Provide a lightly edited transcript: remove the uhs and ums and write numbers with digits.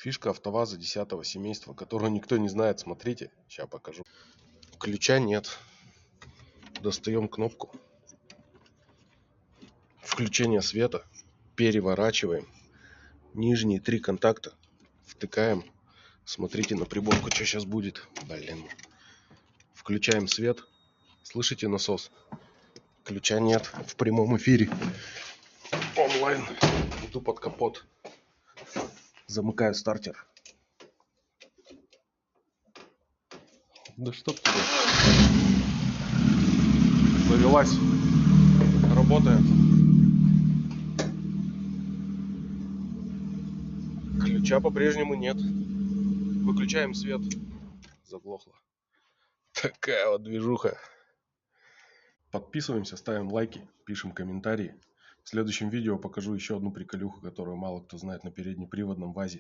Фишка АвтоВАЗа 10 семейства, которую никто не знает. Смотрите, сейчас покажу. Ключа нет. Достаем кнопку включения света, переворачиваем. Нижние 3 контакта втыкаем. Смотрите на приборку, что сейчас будет. Блин. Включаем свет. Слышите насос? Ключа нет в прямом эфире. Онлайн. Иду под капот. Замыкаю стартер. Да что тебе? Завелась. Работает. Ключа по-прежнему нет. Выключаем свет. Заглохло. Такая вот движуха. Подписываемся, ставим лайки, пишем комментарии. В следующем видео покажу еще одну приколюху, которую мало кто знает на переднеприводном ВАЗе.